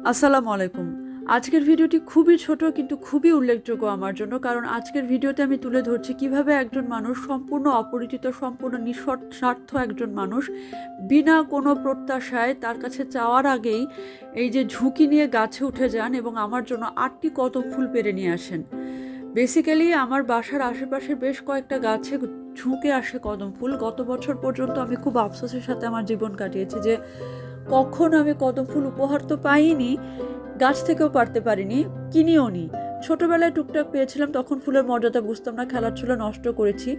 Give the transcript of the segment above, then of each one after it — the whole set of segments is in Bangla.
আসসালামু আলাইকুম। আজকের ভিডিওটি খুবই ছোট কিন্তু খুবই উল্লেখযোগ্য আমার জন্য। কারণ আজকের ভিডিওতে আমি তুলে ধরছি কিভাবে একজন মানুষ সম্পূর্ণ অপরিচিত, সম্পূর্ণ নিঃস্বার্থ একজন মানুষ বিনা কোনো প্রত্যাশায় তার কাছে চাওয়ার আগেই এই যে ঝুঁকি নিয়ে গাছে উঠে যান এবং আমার জন্য ৮টি কদম ফুল পেড়ে নিয়ে আসেন। বেসিক্যালি আমার বাসার আশেপাশে বেশ কয়েকটা গাছে ঝুঁকে আসে কদম ফুল। গত বছর পর্যন্ত আমি খুব আফসোসের সাথে আমার জীবন কাটিয়েছি যে কখনো আমি কদম ফুল উপহার তো পাইনি, গাছ থেকেও পারতে পারিনি, কিনিও নি। ছোটবেলায় টুকটাক পেয়েছিলাম, তখন ফুলের মর্যাদা বুঝতাম না, খেলার ছলে নষ্ট করেছি।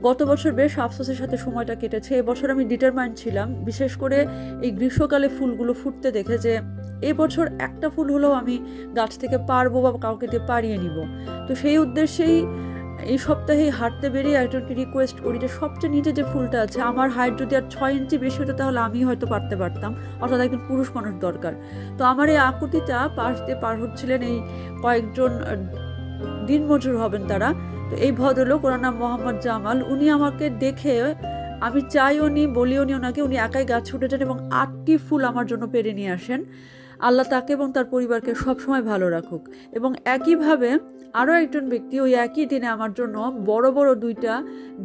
গত বছর বেশ আফসোসের সাথে সময়টা কেটেছে। এবছর আমি ডিটারমাইন্ড ছিলাম, বিশেষ করে এই গ্রীষ্মকালে ফুলগুলো ফুটতে দেখে, যে এবছর একটা ফুল হলেও আমি গাছ থেকে পারবো বা কাউকে দিয়ে পারিয়ে নিব। তো সেই উদ্দেশ্যেই এই সপ্তাহে হাঁটতে বেরিয়ে একজনকে রিকোয়েস্ট করি যে সবচেয়ে নিচে যে ফুলটা আছে, আমার হাইট যদি আর 6 ইঞ্চি বেশি হতো তাহলে আমি হয়তো পারতে পারতাম, অর্থাৎ একজন পুরুষ মানুষ দরকার। তো আমার এই আকুতিটা পাশ দিয়ে পার হচ্ছিলেন এই কয়েকজন দিনমজুর হবেন তারা। তো এই ভদ্রলোক, ওনার নাম মোহাম্মদ জামাল, উনি আমাকে দেখে, আমি চাইও নি বলিও নি ওনাকে, উনি একাই গাছ ছুটে যান এবং 8টি ফুল আমার জন্য পেরে নিয়ে আসেন। আল্লাহ তাকে এবং তার পরিবারকে সবসময় ভালো রাখুক। এবং একইভাবে আরও একজন ব্যক্তি ওই একই দিনে আমার জন্য বড় বড় 2টা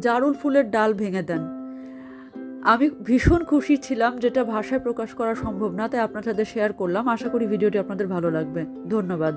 জারুল ফুলের ডাল ভেঙে দেন। আমি ভীষণ খুশি ছিলাম, যেটা ভাষায় প্রকাশ করা সম্ভব না, তাই আপনার সাথে শেয়ার করলাম। আশা করি ভিডিওটি আপনাদের ভালো লাগবে। ধন্যবাদ।